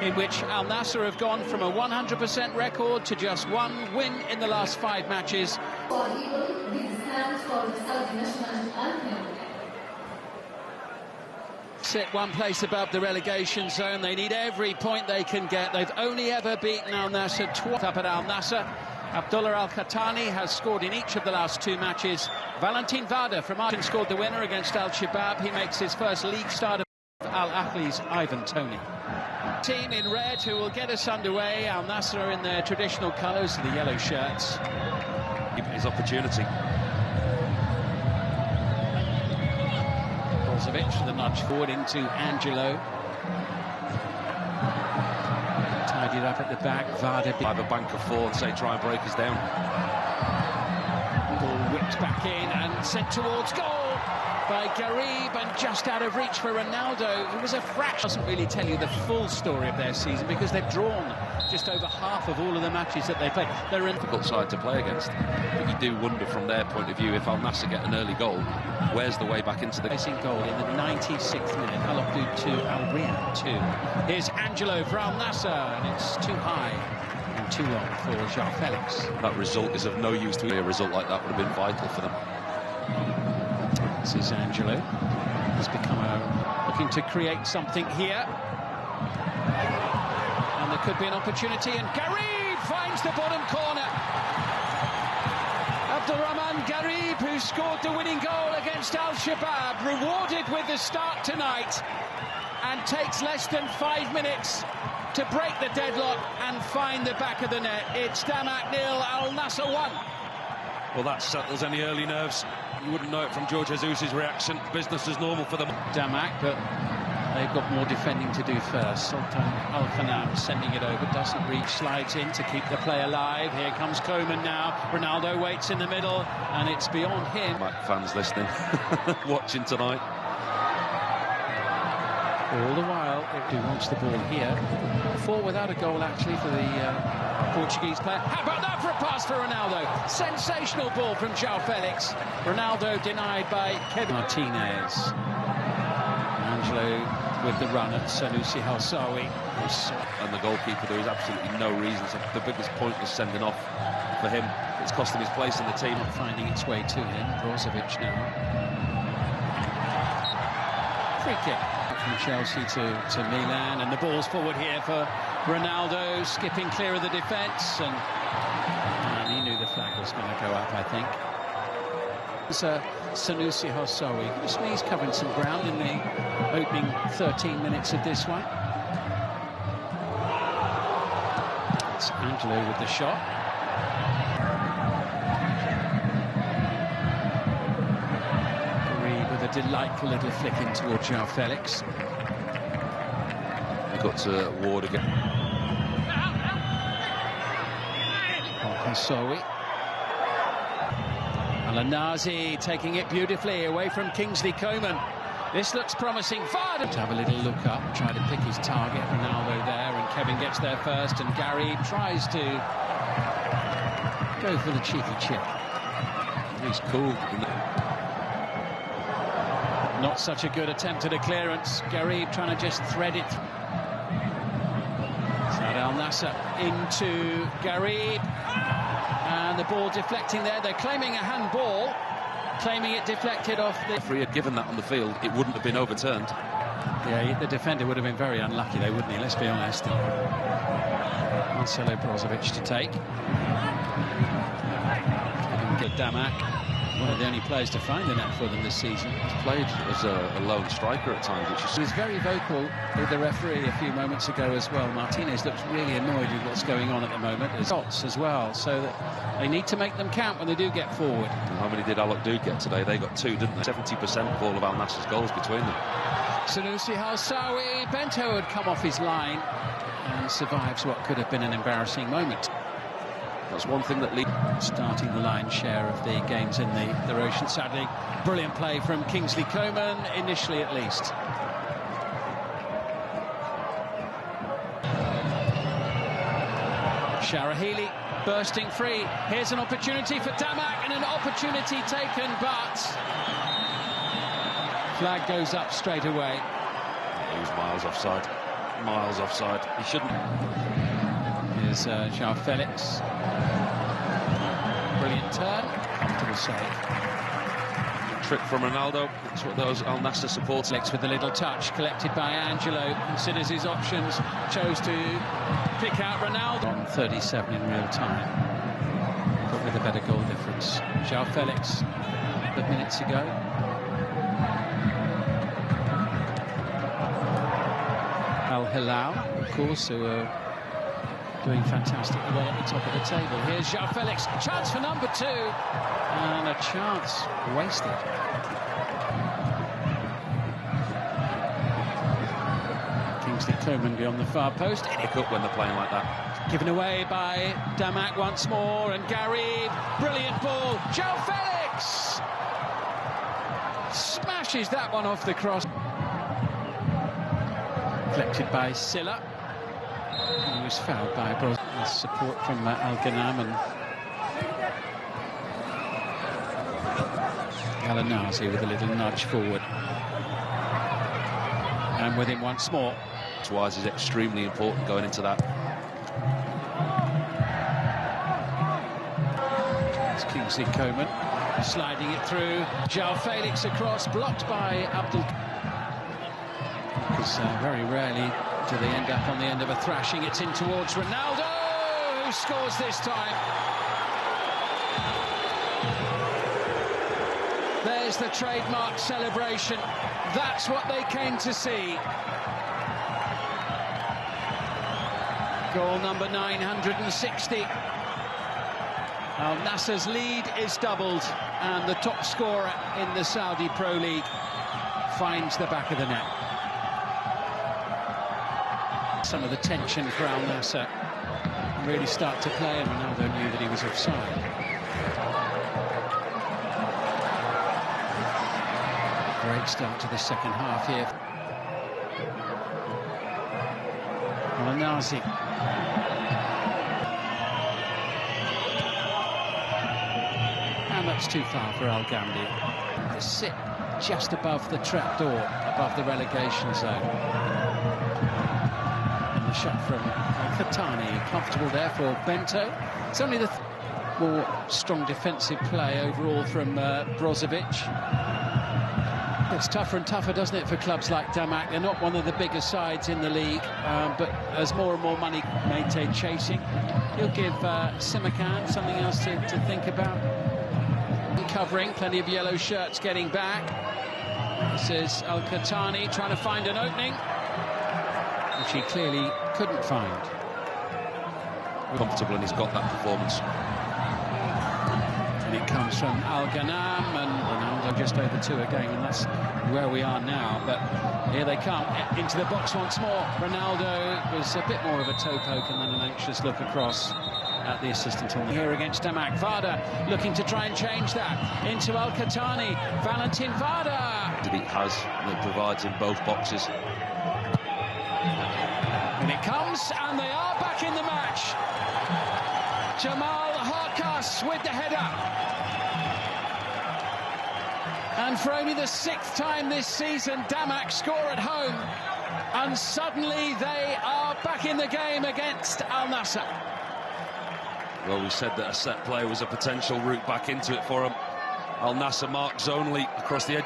in which Al Nassr have gone from a 100% record to just one win in the last 5 matches. Sit one place above the relegation zone. They need every point they can get. They've only ever beaten Al Nassr twice. Up at Al Nassr, Abdullah Al-Khattani has scored in each of the last 2 matches. Valentin Vada from Argentina scored the winner against Al Shabab. He makes his first league start of Al Ahly's Ivan Toney. Team in red who will get us underway. Al Nassr in their traditional colours, the yellow shirts. His opportunity. Brozović with a nudge forward into Angelo. Tidied up at the back. Vada. Have a bank of 4 and say try and break us down. Ball whipped back in and sent towards goal by Garib, and just out of reach for Ronaldo. It was a fraction. Doesn't really tell you the full story of their season because they've drawn just over half of all of the matches that they played. They're in a difficult side to play against. But you do wonder from their point of view, if Al Nassr get an early goal, where's the way back into the racing goal in the 96th minute. Leaugue 2, Al Riyad 2. Here's Angelo for Al Nassr, and it's too high and too long for João Félix. That result is of no use to me. A result like that would have been vital for them. This is Angelo. He's become looking to create something here. And there could be an opportunity, and Garib finds the bottom corner. Abdulrahman Garib, who scored the winning goal against Al Shabab, rewarded with the start tonight, and takes less than 5 minutes to break the deadlock and find the back of the net. It's Damac 0, Al Nassr 1. Well, that settles any early nerves. You wouldn't know it from George Jesus' reaction. Business as normal for them. Damac, but they've got more defending to do first. Sultan Al-Khanam sending it over, doesn't reach, slides in to keep the play alive. Here comes Coman now. Ronaldo waits in the middle, and it's beyond him. Fans listening, watching tonight. All the while, he wants the ball here. 4 without a goal, actually, for the Portuguese player. How about that for a pass for Ronaldo? Sensational ball from João Félix. Ronaldo denied by Kevin Martinez. Angelo with the run at Sanusi Halsawi. And the goalkeeper, there is absolutely no reason. So the biggest point was sending off for him. It's cost him his place in the team. Not finding its way to him. Brozović now. Free kick from Chelsea to Milan, and the ball's forward here for Ronaldo, skipping clear of the defence, and he knew the flag was going to go up, I think. It's Sanusi Halsawi. He's covering some ground in the opening 13 minutes of this one. It's Angelo with the shot. With a delightful little flick in towards João Félix. He got to Ward again. Halsawi. Al-Nazi taking it beautifully away from Kingsley Coman. This looks promising. Vada to have a little look up, try to pick his target. Ronaldo there, and Kevin gets there first, and Gary tries to go for the cheeky chip. He's cool. Not such a good attempt at a clearance. Garib trying to just thread it. Al Nassr into Garib. And the ball deflecting there. They're claiming a handball. Claiming it deflected off the... If he had given that on the field, it wouldn't have been overturned. Yeah, the defender would have been very unlucky though, wouldn't he? Let's be honest. Marcelo Brozović to take. Damac, one of the only players to find the net for them this season. He's played as a lone striker at times, which is... He was very vocal with the referee a few moments ago as well. Martinez looks really annoyed with what's going on at the moment. There's shots as well, so that they need to make them count when they do get forward. And how many did Leaugue get today? They got 2, didn't they? 70% of all of Al Nassr's goals between them. Sanusi Halsawi, Bento had come off his line and survives what could have been an embarrassing moment. That's one thing that starting the lion's share of the games in the Roshan. Sadly, brilliant play from Kingsley Coman, initially at least. Sharahili bursting free. Here's an opportunity for Damac, and an opportunity taken, but flag goes up straight away. He was miles offside. miles offside. He shouldn't. Here's João Félix. Brilliant turn. Comfortable save. Trick from Ronaldo. That's what those Al Nassr supporters. Félix with a little touch, collected by Angelo. Considers his options. Chose to pick out Ronaldo. On 37 in real time, but with a better goal difference. João Félix, a minutes ago. Al Hilal, of course, who are doing fantastic well at the top of the table. Here's João Félix, chance for number 2, and a chance wasted. Kingsley Coman beyond the far post. Pick up when they're playing like that. Given away by Damac once more, and Gary, brilliant ball. João Félix smashes that one off the cross. Collected by Silla. He was fouled by Brozović. Support from Al-Ghanam and Galanazi with a little nudge forward. And with him once more. Wise is extremely important going into that. It's Kingsley Coman sliding it through. João Félix across, blocked by Abdul. Because very rarely do they end up on the end of a thrashing. It's in towards Ronaldo, who scores this time. There's the trademark celebration. That's what they came to see. Goal number 960. Al Nassr's lead is doubled, and the top scorer in the Saudi Pro League finds the back of the net. Some of the tension for Al Nassr really start to play, and Ronaldo knew that he was offside. Great start to the second half here. Nazi. And that's too far for Al Ghamdi. To sit just above the trapdoor, above the relegation zone. And the shot from Khatani, comfortable there for Bento. It's only the more strong defensive play overall from Brozović. It's tougher and tougher, doesn't it, for clubs like Damac? They're not one of the bigger sides in the league, but as more and more money maintain chasing, he'll give Simakan something else to think about. Covering, plenty of yellow shirts getting back. This is Al-Khatani trying to find an opening, which he clearly couldn't find. Comfortable, and he's got that performance. And it comes from Al-Ghanam, and Ronaldo just over 2 a game, and that's where we are now. But here they come into the box once more. Ronaldo was a bit more of a toe poke and then an anxious look across at the assistant on the here against Damac. Vada looking to try and change that into Al-Khatani. Valentin Vada. He has, and it provides in both boxes. And it comes, and they are back in the match. Jamal Harkas with the header. And for only the 6th time this season, Damac score at home. And suddenly they are back in the game against Al Nassr. Well, we said that a set play was a potential route back into it for him. Al Nassr marks only across the edge.